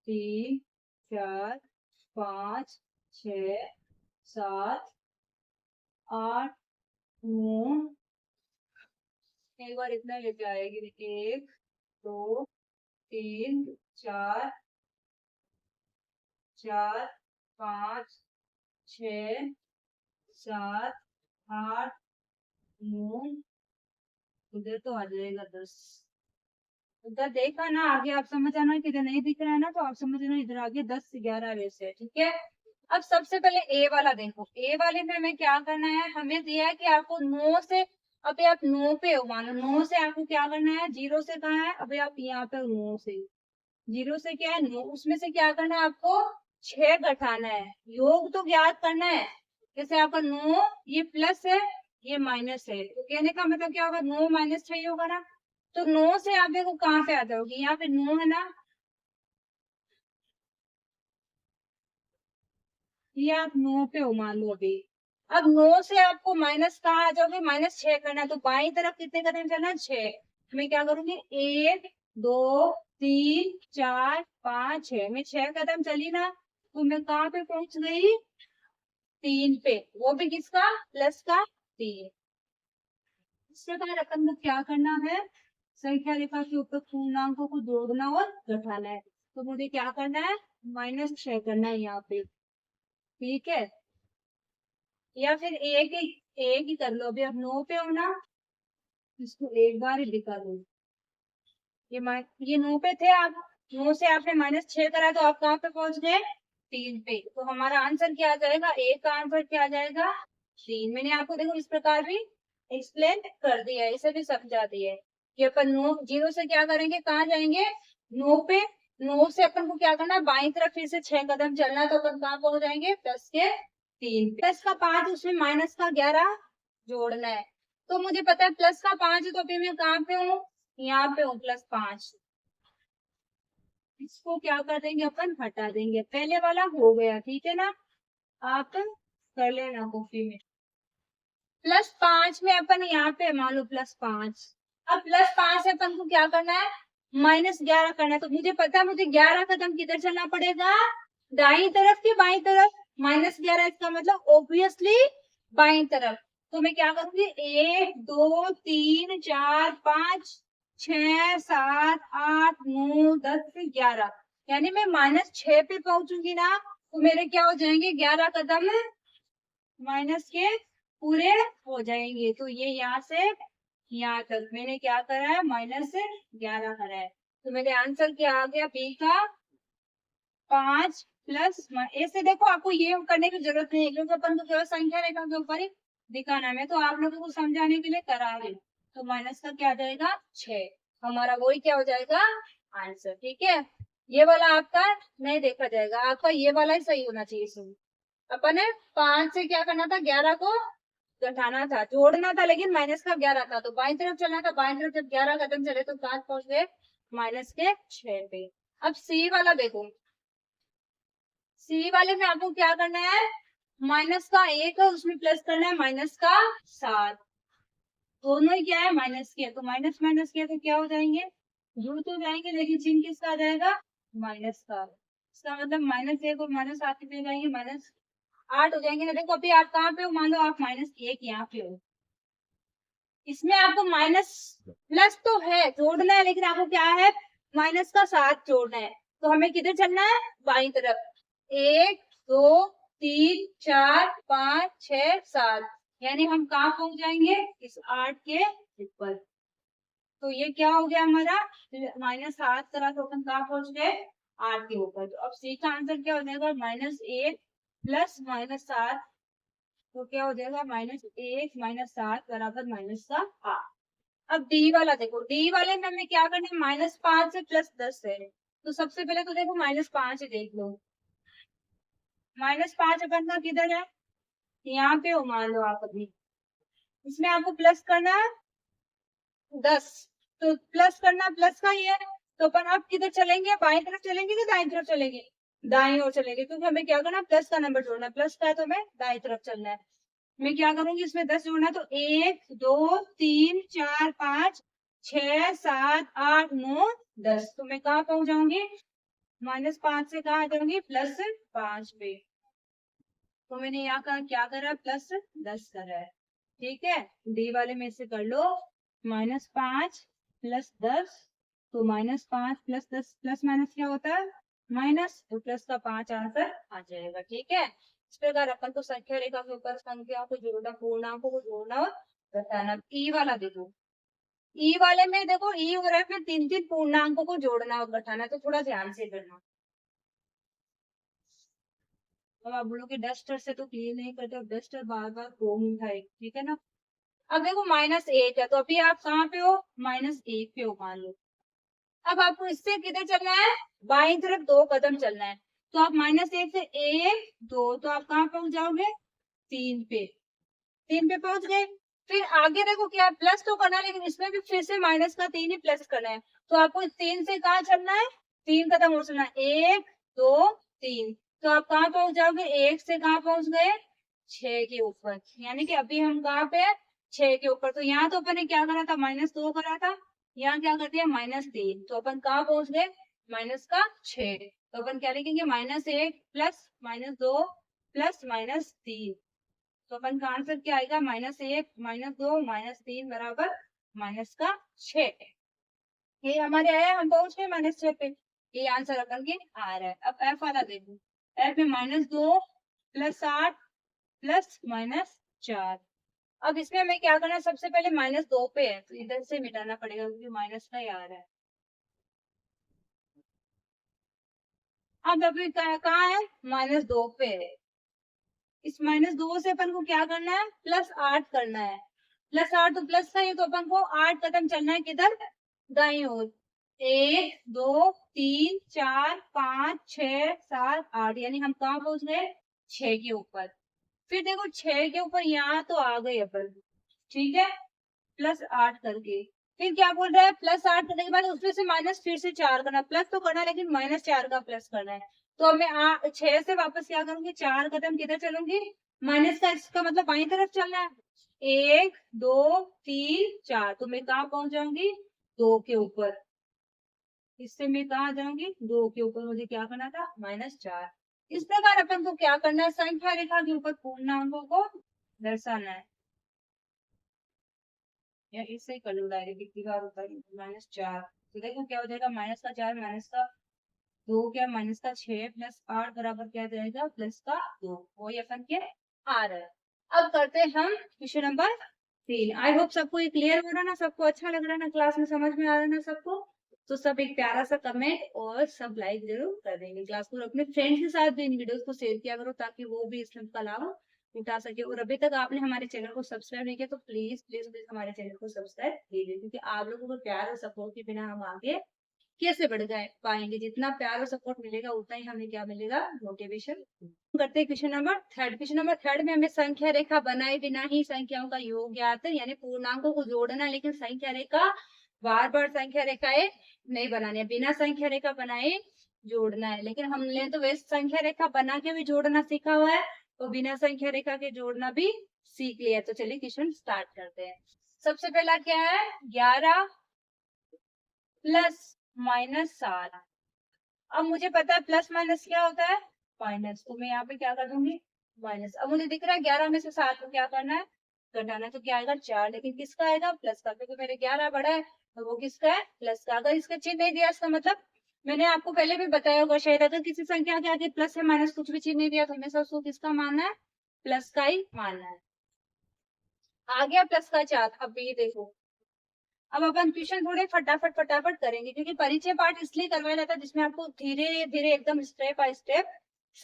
3 4 5 6 7 8 9, एक बार इतना लेके आएगी, 1 2 3 4 4 5 6 7 8 9, उधर तो आ जाएगा 10। उधर देखा ना, आगे आप समझ आना, किधर नहीं दिख रहा है ना तो आप समझ आना इधर आगे 10 11 वैसे है, ठीक है। अब सबसे पहले ए वाला देखो, ए वाले में हमें क्या करना है, हमें दिया है कि आपको 9 से, अभी आप 9 पे हो, मानो 9 से आपको क्या करना है, 0 से कहाँ है, अभी आप यहाँ पे 9 से, 0 से क्या है 9, उसमें से क्या करना है आपको 6 घटाना है, योग तो ज्ञात करना है। जैसे आपका 9 ये प्लस है ये माइनस है, तो कहने का मतलब क्या होगा, 9 माइनस 6 होगा ना। तो 9 से आप देखो कहाँ पे आ जाओगे, यहाँ पे 9 है ना, ये आप 9 पे हो मान लो अभी। अब 9 से आपको माइनस कहाँ आ जाओगे, -6 करना है, तो बाई तरफ कितने कदम चलना है, 6। मैं क्या करूंगी, 1 2 3 4 5 6, मैं 6 कदम चली ना, तो मैं कहाँ पे पहुंच गई, 3 पे, वो भी किसका, प्लस का 3। इस प्रकार अपन को क्या करना है, संख्या रेखा के ऊपर पूर्णांकों को जोड़ना और घटाना है। तो मुझे क्या करना है, -6 करना है यहाँ पे, ठीक है। या फिर एक ही कर लो, अभी आप 9 पे हो ना, इसको एक बार ही दिखा दो। ये 9 पे थे आप, 9 से आपने -6 करा तो आप कहाँ पे पहुंच गए, 3 पे। तो हमारा आंसर क्या आ जाएगा, एक का आंसर क्या आ जाएगा, 3। मैंने आपको देखो इस प्रकार भी एक्सप्लेन कर दिया है, इसे भी समझा दिया है कि अपन 9 0 से क्या करेंगे, कहाँ जाएंगे, 9 पे। 9 से अपन को क्या करना है, बाई तरफ फिर से 6 कदम चलना है, तो अपन कहाँ पहुंच जाएंगे, प्लस के 3 पे। प्लस का 5 उसमें माइनस का 11 जोड़ना है। तो मुझे पता है प्लस का 5 है, तो अभी मैं कहाँ पे हूँ, यहाँ पे हूँ, +5। इसको क्या कर देंगे, अपन हटा देंगे, पहले वाला हो गया, ठीक है ना। आप कर लेना कॉपी में। +5 में अपन यहाँ पे मान लो +5। अब +5 से अपन को क्या करना है, -11 करना है। तो मुझे पता है मुझे 11 कदम किधर चलना पड़ेगा, दाई तरफ की बाई तरफ, -11 इसका मतलब ऑब्वियसली बाई तरफ। तो मैं क्या करूंगी, 1 2 3 4 5 6 7 8 9 10 11, यानी मैं -6 पे पहुंचूंगी ना, तो मेरे क्या हो जाएंगे, 11 कदम माइनस के पूरे हो जाएंगे। तो ये यहाँ से यहाँ तक मैंने क्या करा है, -11 करा है। तो मेरे आंसर क्या आ गया, बी का 5 प्लस, ऐसे देखो आपको ये करने की जरूरत नहीं है, क्योंकि अपन को केवल संख्या रेखा के ऊपर ही दिखाना है। मैं तो आप लोगों को समझाने के लिए करा रही हूँ। तो माइनस का क्या आ जाएगा, 6, हमारा वही क्या हो जाएगा आंसर, ठीक है। ये वाला आपका नहीं देखा जाएगा, आपका ये वाला ही सही होना चाहिए। सुन, अपन ने 5 से क्या करना था, 11 को घटाना था, जोड़ना था, लेकिन माइनस का 11 था, तो बाई तरफ चलना था, बाई तरफ जब 11 कदम चले तो कहाँ पहुंच गए, -6 पे। अब सी वाला देखो, सी वाले में आपको क्या करना है, माइनस का 1 है उसमें प्लस करना है -7, दोनों ही क्या है माइनस के, तो माइनस माइनस के तो क्या हो जाएंगे, जुड़ तो जाएंगे, लेकिन चिन्ह किसका आ जाएगा, माइनस का। इसका मतलब -1 और -7 कितने जाएंगे, -8 हो जाएंगे ना। देखो अभी आप कहाँ पे हो, मान लो आप -1 यहाँ पे हो, इसमें आपको माइनस प्लस तो है जोड़ना है, लेकिन आपको क्या है, -7 जोड़ना है। तो हमें किधर चलना है, बाई तरफ, 1 2 3 4 5 6 7, यानी हम कहाँ पहुंच जाएंगे, इस 8 के ऊपर। तो ये क्या हो गया हमारा, -7 करा तो अपन कहाँ पहुंच गए, 8 के ऊपर। तो अब सी का आंसर क्या हो जाएगा, -1 प्लस -7, तो क्या हो जाएगा, -1 -7 बराबर -8। अब डी वाला देखो, डी वाले में हमें क्या करना है, -5 से +10 है। तो सबसे पहले तो देखो -5 देख लो, -5 अपन का किधर है, यहाँ पे हो मान लो आप अभी, इसमें आपको प्लस करना है 10, तो प्लस करना प्लस का ही है। तो अपन अब किधर चलेंगे, बाएं तरफ चलेंगे कि दाएं तरफ चलेंगे, दाएं ओर चलेंगे, क्योंकि हमें क्या करना है, प्लस का नंबर जोड़ना है, प्लस का है तो हमें दाएं तरफ चलना है। मैं क्या करूंगी, इसमें 10 जोड़ना है, तो 1 2 3 4 5 6 7 8 9 10, तो मैं कहाँ पहुंच जाऊंगी, -5 से कहाँ आ जाऊंगी, +5 पे। तो मैंने यहाँ का क्या करा, प्लस 10 करा है। ठीक है, डी वाले में से कर लो, -5 प्लस 10, तो -5 प्लस 10 प्लस माइनस क्या होता है, माइनस, तो प्लस का 5 आंसर आ जाएगा। ठीक है, इस प्रकार अपन को संख्या रेखा के ऊपर संख्या को जोड़ना, पूर्णांकों को जोड़ना और घटाना। ई वाला देखो, ई वाले में देखो, ई और एफ में 3 पूर्णांकों को जोड़ना और घटाना, तो थोड़ा ध्यान से करना। अब आप बोलोगे डस्टर से तो क्लीन नहीं करते, अब डस्टर बार बार क्रोम उठाए, ठीक है ना। अब देखो -1 है, तो अभी आप कहाँ पे हो, -1 पे हो मान लो। अब आपको इससे किधर चलना है, बाईं तरफ 2 कदम चलना है, तो आप -1 से 1 2, तो आप कहाँ पहुंच जाओगे, 3 पे, 3 पे पहुंच गए। फिर आगे देखो क्या है, प्लस तो करना है, लेकिन इसमें भी फिर से माइनस का 3 ही प्लस करना है, तो आपको 3 से कहाँ चलना है, 3 कदम और चलना है, 1 2 3, तो आप कहाँ पहुंच जाओगे, 1 से कहाँ पहुंच गए, 6 के ऊपर, यानी कि अभी हम कहाँ पे, 6 के ऊपर। तो यहाँ तो अपन ने क्या करा था, -2 करा था, यहाँ क्या कर दिया, -3, तो अपन कहाँ पहुंच गए, माइनस का 6, तो अपन क्या लिखेंगे, -1 प्लस -2 प्लस -3, तो अपन का आंसर क्या आएगा, -1 -2 -3 बराबर -6। ये हमारे आया, हम पहुंच गए -6 पे, ये आंसर अपन के आ रहा है। अब एफ वाला देखो, एफ में -2 प्लस 8 प्लस -4। अब इसमें हमें क्या करना है, सबसे पहले -2 पे है, तो इधर से मिटाना पड़ेगा क्योंकि माइनस का ही आ रहा है। अब अभी कहाँ है, -2 पे है, इस -2 से अपन को क्या करना है, +8 करना है, +8 तो प्लस का ही, तो अपन को 8 कदम चलना है, किधर, दाईं ओर, 1 2 3 4 5 6 7 8, यानी हम कहाँ पहुंच गए, 6 के ऊपर। फिर देखो 6 के ऊपर यहाँ तो आ गए अपन, ठीक है, +8 करके, फिर क्या बोल रहा है, +8 करने के बाद उसमें से माइनस फिर से 4 करना, प्लस तो करना है लेकिन -4 का प्लस करना है, तो अब मैं 6 से वापस क्या करूंगी, 4 कदम किधर चलूंगी, माइनस का, इसका मतलब बाई तरफ चलना है, 1 2 3 4, तो मैं कहाँ पहुंच जाऊंगी, 2 के ऊपर, इससे मैं कहाँ जाऊंगी, 2 के ऊपर, मुझे क्या करना था, -4। इस प्रकार अपन को क्या करना है, संख्या रेखा के ऊपर पूर्णांकों को दर्शाना है, या इससे कर लो डायरेक्ट, कितनी बार होता है, -4, तो देखो क्या हो जाएगा, -4 -2 क्या, -6 प्लस 8 बराबर क्या जाएगा, +2, वही अपन के आ रहा है। अब करते हैं हम क्वेश्चन नंबर 3। आई होप सबको ये क्लियर हो रहा है ना, सबको अच्छा लग रहा है ना, क्लास में समझ में आ रहा है ना सबको, तो सब एक प्यारा सा कमेंट और सब लाइक जरूर कर देंगे क्लास को, अपने फ्रेंड्स के साथ भी इन वीडियोस को शेयर किया करो ताकि वो भी इसका लाभ उठा सके। और अभी तक आपने हमारे चैनल को सब्सक्राइब नहीं किया तो प्लीज प्लीज प्लीज हमारे चैनल को सब्सक्राइब कीजिए, क्योंकि आप लोगों को प्यार और सपोर्ट के बिना हम आगे कैसे बढ़ जाए पाएंगे, जितना प्यार और सपोर्ट मिलेगा उतना ही हमें क्या मिलेगा, मोटिवेशन। करते हैं क्वेश्चन नंबर 3। क्वेश्चन नंबर 3 में हमें संख्या रेखा बनाए बिना ही संख्याओं का योग ज्ञात है, यानी पूर्णांकों को जोड़ना, लेकिन संख्या रेखा बार बार संख्या रेखाएं नहीं बनानी है, बिना संख्या रेखा बनाए जोड़ना है। लेकिन हमने तो वैसे संख्या रेखा बना के भी जोड़ना सीखा हुआ है, तो बिना संख्या रेखा के जोड़ना भी सीख लिया। तो चलिए क्वेश्चन स्टार्ट करते हैं। सबसे पहला क्या है, 11 प्लस -7। अब मुझे पता है प्लस माइनस क्या होता है, माइनस, तो मैं यहाँ पे क्या कर दूंगी, माइनस। अब मुझे दिख रहा है 11 में से 7 को क्या करना है, घटाना है, तो क्या आएगा 4, लेकिन किसका आएगा, प्लस का, क्योंकि मेरे 11 बड़ा है तो वो किसका है, प्लस का। अगर इसका चिन्ह नहीं दिया इसका मतलब, मैंने आपको पहले भी बताया होगा शायद, अगर किसी संख्या के आगे प्लस या माइनस कुछ भी चिन्ह नहीं दिया तो हमेशा उसको किसका मानना है, प्लस का ही मानना है। आ गया प्लस का 4। अब ये देखो, अब अपन क्वेश्चन थोड़े फटाफट फटाफट करेंगे, क्योंकि परिचय पाठ इसलिए करवाया जाता है जिसमें आपको धीरे धीरे एकदम स्टेप बाय स्टेप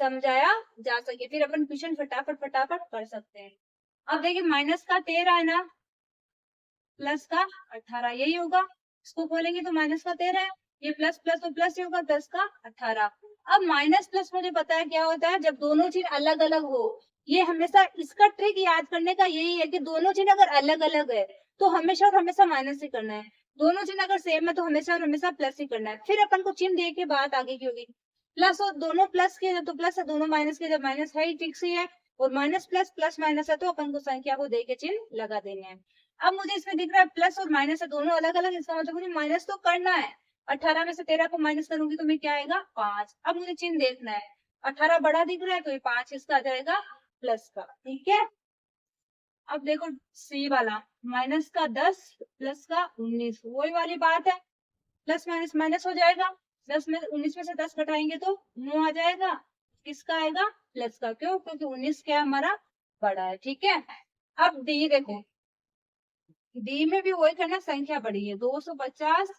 समझाया जा सके, फिर अपन क्वेश्चन फटाफट फटाफट कर सकते हैं। अब देखिए -13 है ना, प्लस का 18, यही होगा, इसको खोलेंगे तो -13 है, ये प्लस प्लस तो प्लस ही होगा, 10 का 18। अब माइनस प्लस मुझे पता है क्या होता है, जब दोनों चीज अलग अलग हो, ये हमेशा इसका ट्रिक याद करने का यही है कि दोनों चीज अगर अलग अलग है तो हमेशा और हमेशा माइनस ही करना है, दोनों चिन्ह अगर सेम है तो हमेशा और हमेशा प्लस ही करना है। फिर अपन को चिन्ह दे के बात आगे की होगी, प्लस और दोनों प्लस के जब तो प्लस है, दोनों माइनस के जब माइनस है ही, फिक्स ही है, और माइनस प्लस प्लस माइनस है तो अपन को संख्या को दे के चिन्ह लगा देने हैं। अब मुझे इसमें दिख रहा है प्लस और माइनस है दोनों अलग अलग, इसका मतलब मुझे माइनस तो करना है, 18 में से 13 को माइनस करूंगी तो मैं क्या आएगा, 5। अब मुझे चिन्ह देखना है, 18 बड़ा दिख रहा है तो ये 5 इसका आ जाएगा प्लस का, ठीक है। अब देखो सी वाला, माइनस का 10 प्लस का 19, वही वाली बात है, प्लस माइनस माइनस हो जाएगा, 10 में 19 में से 10 घटाएंगे तो 9 आ जाएगा, किसका आएगा, प्लस का, क्यों, क्योंकि 19 क्या हमारा बड़ा है, ठीक है। अब डी देखो, डी में भी वही करना, संख्या बड़ी है, 250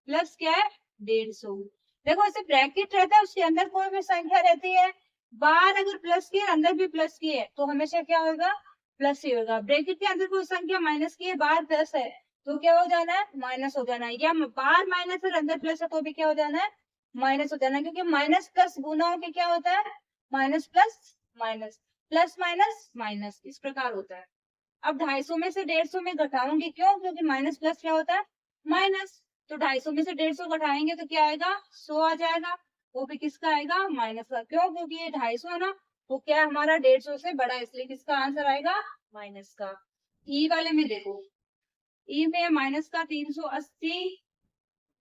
प्लस क्या है, 150। देखो ऐसे ब्रैकेट रहता है, उसके अंदर कोई भी संख्या रहती है, बाहर अगर प्लस की है अंदर भी प्लस की है तो हमेशा क्या होगा, प्लस ही होगा। ब्रैकेट के अंदर कोई संख्या माइनस की है, बाहर प्लस है, तो क्या हो जाना है, माइनस हो जाना है, या बाहर माइनस और अंदर प्लस है तो भी क्या हो जाना है, माइनस हो जाना है, क्योंकि माइनस प्लस गुना होके क्या होता है, minus plus minus, plus minus minus, इस प्रकार होता है। अब 250 में से 150 में घटाऊंगी, क्यों, क्योंकि माइनस प्लस क्या होता है, माइनस, तो 250 में से 150 घटाएंगे तो क्या आएगा, 100 आ जाएगा, वो भी किसका आएगा, माइनस का, क्यों, क्योंकि ये 250 है ना, वो क्या है हमारा 150 से बड़ा है, इसलिए किसका आंसर आएगा, माइनस का। ई वाले में देखो, ई में माइनस का 380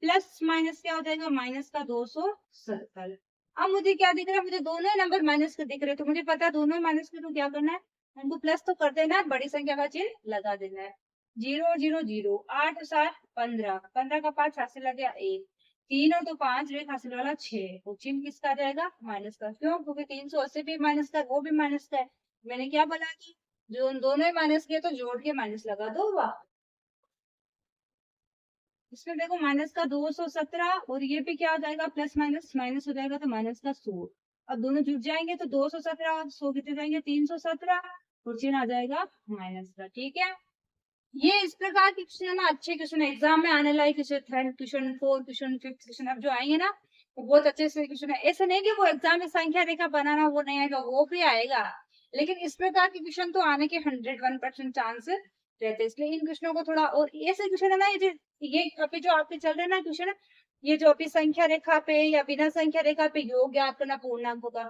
प्लस माइनस क्या हो जाएगा, माइनस का 270। अब मुझे क्या दिख रहा है, मुझे दोनों ही नंबर माइनस के दिख रहे, तो मुझे पता है दोनों ही माइनस के, तो क्या करना है, हमको प्लस तो कर देना है, बड़ी संख्या का चिन्ह लगा देना है। 0 0 0, 8 7 15, 15 का 5 हासिल आ गया 1, 3 और 2 5, एक हासिल वाला 6, तो चिन्ह किसका आ जाएगा, माइनस का, क्यों, क्योंकि 380 भी माइनस का, वो भी माइनस का है। मैंने क्या बोला कि जो दोनों ही माइनस के तो जोड़ के माइनस लगा दो, वाह। इसमें देखो माइनस का 217 और ये भी क्या हो जाएगा, प्लस माइनस माइनस हो जाएगा, तो माइनस का 100। अब दोनों जुड़ जाएंगे तो 217 और 100 कितने जाएंगे, 317, और चिन्ह आ जाएगा माइनस का, ठीक है। ये इस प्रकार के क्वेश्चन है ना, अच्छे क्वेश्चन एग्जाम में आने लायक question, third question, fourth question, fifth question अब जो आएंगे ना, वो बहुत अच्छे से क्वेश्चन है। ऐसा नहीं कि वो एग्जाम में संख्या रेखा बनाना वो नहीं आएगा, वो भी आएगा, लेकिन इस प्रकार के क्वेश्चन तो आने के 101% चांस रहते हैं, इसलिए इन क्वेश्चनों को थोड़ा, और ऐसे क्वेश्चन है ना, ये अभी जो आपके चल रहे हैं ना क्वेश्चन, ये जो अभी संख्या रेखा पे या बिना संख्या रेखा पे योग ज्ञात करना पूर्णांकों का,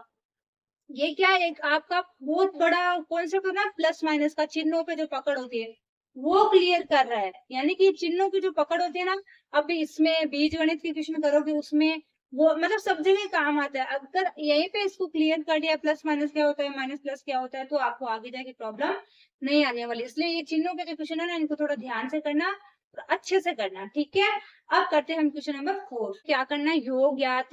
ये क्या है, एक आपका बहुत बड़ा कॉन्सेप्ट है ना, प्लस माइनस का, चिन्हों पे जो पकड़ होती है वो क्लियर कर रहा है, यानी कि चिन्हों की जो पकड़ होती है ना, अभी इसमें बीज गणित के क्वेश्चन करोगे उसमें, वो मतलब सब जगह काम आता है। अगर यहीं पे इसको क्लियर कर दिया, प्लस माइनस क्या होता है, माइनस प्लस क्या होता है, तो आपको आगे जाके प्रॉब्लम नहीं आने वाली। इसलिए ये चिन्हों के जो क्वेश्चन है ना, इनको थोड़ा ध्यान से करना और अच्छे से करना, ठीक है। अब करते हैं हम क्वेश्चन नंबर 4, क्या करना है, योग ज्ञात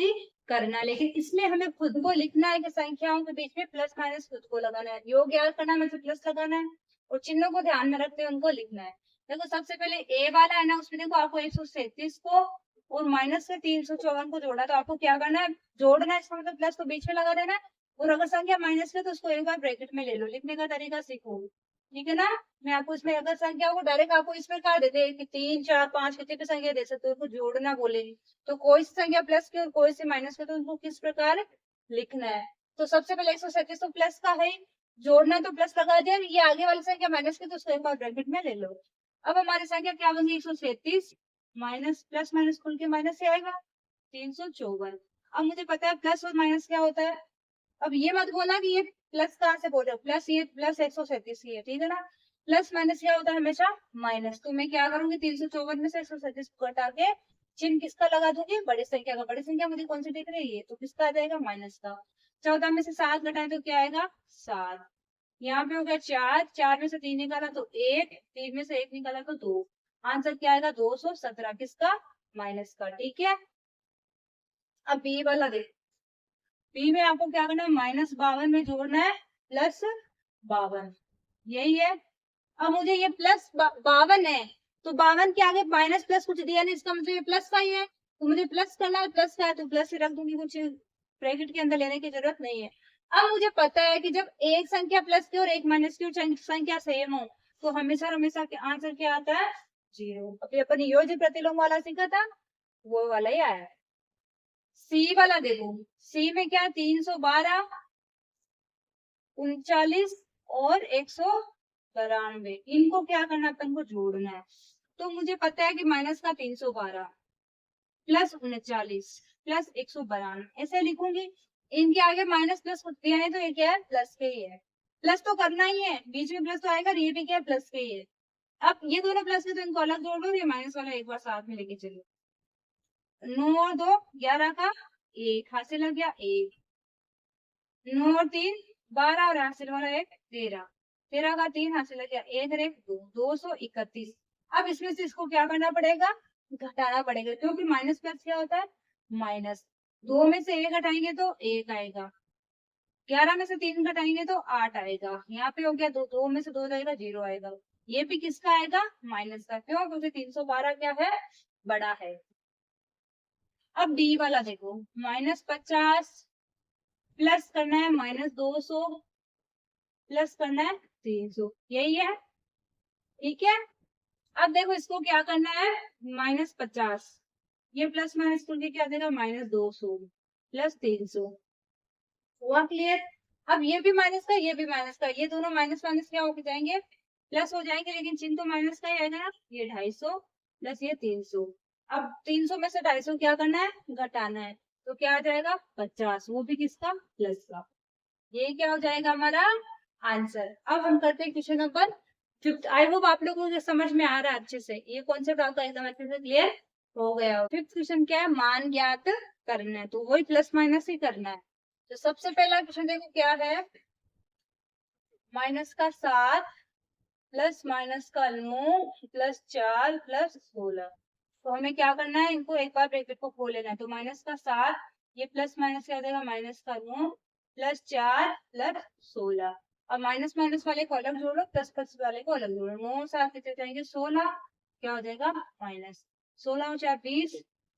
करना, लेकिन इसमें हमें खुद को लिखना है कि संख्याओं के बीच में प्लस माइनस खुद को लगाना है, योग ज्ञात करना मतलब प्लस लगाना है, और चिन्हों को ध्यान में रखते हुए उनको लिखना है। देखो सबसे पहले ए वाला है ना, उसमें देखो आपको 137 को और माइनस से 354 को जोड़ा, तो आपको क्या करना है, जोड़ना है, इसका मतलब प्लस को बीच में लगा देना है, और अगर संख्या माइनस है तो उसको एक बार ब्रैकेट में ले लो, लिखने का तरीका सीखो, ठीक है ना। मैं आपको इसमें अगर संख्या को डायरेक्ट आपको इस प्रकार देते कि 3 4 5 कितनी भी संख्या दे सकते हो, उसको जोड़ना बोले, तो कोई सी संख्या प्लस की और कोई सी माइनस की, तो उनको किस प्रकार लिखना है। तो सबसे पहले 137 तो प्लस का है, जोड़ना तो प्लस लगा दिया, ये आगे वाली संख्या माइनस की, तो उसको एक बार ब्रैकेट में ले लो। अब हमारी संख्या क्या बनी, 137 माइनस प्लस माइनस खुल के माइनस से आएगा 354। अब मुझे पता है प्लस और माइनस क्या होता है। अब ये मत बोलना कि ये प्लस कहाँ से बोल रहे हो, प्लस ये प्लस 137 की है, ठीक है ना। प्लस माइनस क्या होता है, हमेशा माइनस, तो मैं क्या करूंगी, 354 में से 137 को घटा के चिन्ह किसका लगा दूंगी, बड़ी संख्या का। बड़ी संख्या मुझे कौन सी दिख रही है, तो किसका आ जाएगा, माइनस का। 14 में से 7 घटाए तो क्या आएगा, 7। यहाँ पे हो गया 4, 4 में से 3 निकाला तो 1, 3 में से 1 निकाला तो 2, आंसर क्या आएगा, 217, किसका, माइनस का, ठीक है। अब बी वाला देख, बी में आपको क्या करना है, -52 में जोड़ना है +52, यही है। अब मुझे ये +52 है, तो 52 के आगे माइनस प्लस कुछ दिया नहीं, इसका मतलब ये प्लस का ही है, तो मुझे प्लस करना है, प्लस का है तो प्लस से रख दूंगी, कुछ ब्रैकेट के अंदर लेने की जरूरत नहीं है। अब मुझे पता है कि जब एक संख्या प्लस की और एक माइनस की और संख्या सेम हो, तो हमेशा हमेशा आंसर क्या आता है, 0। अभी अपन योज्य प्रतिलोम वाला सीखा था, वो वाला ही आया है। सी वाला देखो, सी में क्या, 312, 39 और 192, इनको क्या करना, अपन को जोड़ना है। तो मुझे पता है कि माइनस का 312 प्लस 39 प्लस 192, ऐसे लिखूंगी। इनके आगे माइनस प्लस कुछ दिया नहीं, तो ये क्या है, प्लस के ही है। प्लस तो करना ही है, बीच में प्लस तो आएगा, ये भी क्या है, प्लस के ही है। अब ये दोनों प्लस के, तो इनको अलग जोड़ लो, ये माइनस वाला एक बार साथ में लेके चलो। 9 और 2 11 का 1 हासिल लग गया 1, 9 और 3 12 और हासिल वाला एक 13, 13 का 3 हासिल है क्या, 1 और 1 2, 231। अब इसमें से इसको क्या करना पड़ेगा, घटाना पड़ेगा, क्योंकि माइनस प्लस क्या होता है, माइनस। 2 में से 1 घटाएंगे तो 1 आएगा, 11 में से 3 घटाएंगे तो 8 आएगा, यहाँ पे हो गया 2, 2 में से 2 जाएगा 0 आएगा। ये भी किसका आएगा, माइनस का, क्यों, क्योंकि 312 क्या है, बड़ा है। अब डी वाला देखो, -50 प्लस करना है -200 प्लस करना है 300, यही है, ठीक है। अब देखो इसको क्या करना है, -50, ये प्लस माइनस करके क्या देगा, -200 प्लस 300, हुआ क्लियर। अब ये भी माइनस का, ये भी माइनस का, ये दोनों माइनस माइनस क्या हो जाएंगे, प्लस हो जाएंगे, लेकिन चिन्ह तो माइनस का ही आएगा ना, ये 250 प्लस ये 300। अब 300 में से 250 क्या करना है, घटाना है, तो क्या आ जाएगा 50, वो भी किसका, प्लस का। ये क्या हो जाएगा हमारा आंसर। अब हम करते हैं क्वेश्चन नंबर 5। आई होप आप लोगों को समझ में आ रहा है अच्छे से, ये कॉन्सेप्ट आपका एकदम अच्छे से क्लियर हो गया हो। 5th क्वेश्चन क्या है, मान ज्ञात करना है, तो वही प्लस माइनस ही करना है। तो सबसे पहला क्वेश्चन देखो क्या है, -7 प्लस -9 प्लस 4 प्लस 16। तो हमें क्या करना है, इनको एक बार ब्रैकेट को खोल लेना है, तो -7, ये प्लस माइनस क्या देगा, -9 प्लस 4 प्लस 16। अब माइनस माइनस वाले को अलग जोड़ो, प्लस प्लस वाले को अलग जोड़ो, 9 7 कितने जाएंगे 16, क्या हो जाएगा माइनस, 16 और 4 20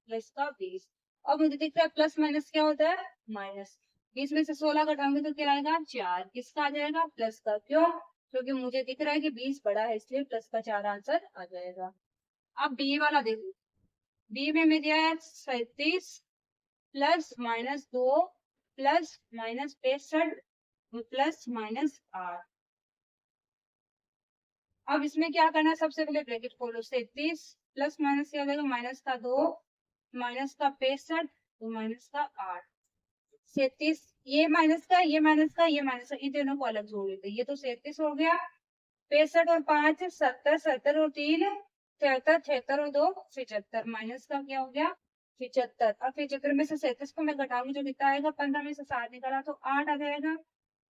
प्लस का 20। अब मुझे दिख रहा है प्लस माइनस क्या होता है, माइनस। 20 में से 16 घटाएंगे तो क्या आएगा 4, किसका आ जाएगा, प्लस का, क्यों, क्योंकि मुझे दिख रहा है कि 20 बड़ा है, इसलिए प्लस का 4 आंसर आ जाएगा। अब बी वाला देखो, बी में दिया है 37 प्लस -2 प्लस -65 प्लस -8। अब इसमें क्या करना है, सबसे पहले ब्रैकेट खोलो, 37 प्लस माइनस क्या हो जाएगा, माइनस का 2 माइनस का 65 तो माइनस का 8। 37, ये माइनस का, ये माइनस का, ये माइनस का, इन दोनों को अलग जोड़ लेते, ये तो 37 हो गया, 65 और 5 70, 70 और 3 73, 73 और 2 75, माइनस का क्या हो गया 75। अब 75 में से 37 को मैं घटाऊंगी तो कितना आएगा, 15 में से 7 निकाला तो 8 आ जाएगा,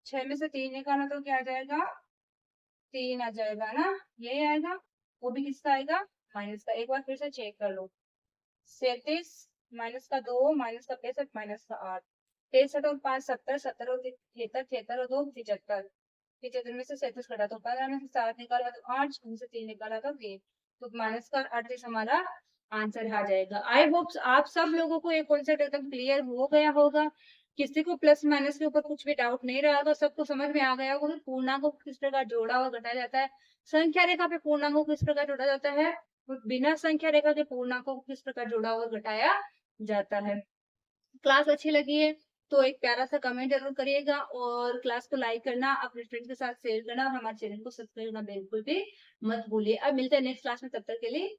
6 में से 3 निकाला तो क्या आ जाएगा 3 आ जाएगा ना, यही आएगा, वो भी किसका आएगा, माइनस का। एक बार फिर से चेक कर लो, 37 माइनस का 2 माइनस का 65 माइनस का 8, 63 और 5 70, 70 और 73, 73 और 2 75, 75 में से 37 घटा तो 15 में से 7 निकाला तो 8, में से 3 निकाला तो 3, तो माइनस का 38 हमारा आंसर आ जाएगा। आई होप आप सब लोगों को ये कॉन्सेप्ट एकदम क्लियर हो गया होगा, किसी को प्लस माइनस के ऊपर कुछ भी डाउट नहीं रहा होगा, सबको समझ में आ गया होगा कि पूर्णांकों को किस प्रकार जोड़ा और घटाया जाता है, संख्या रेखा पे पूर्णांकों को किस प्रकार जोड़ा जाता है, और बिना संख्या रेखा के पूर्णांकों को किस प्रकार जोड़ा और घटाया जाता है। क्लास अच्छी लगी है तो एक प्यारा सा कमेंट जरूर करिएगा, और क्लास को लाइक करना, अपने फ्रेंड्स के साथ शेयर करना, और हमारे चैनल को सब्सक्राइब करना बिल्कुल भी मत भूलिए। अब मिलते हैं नेक्स्ट क्लास में, तब तक के लिए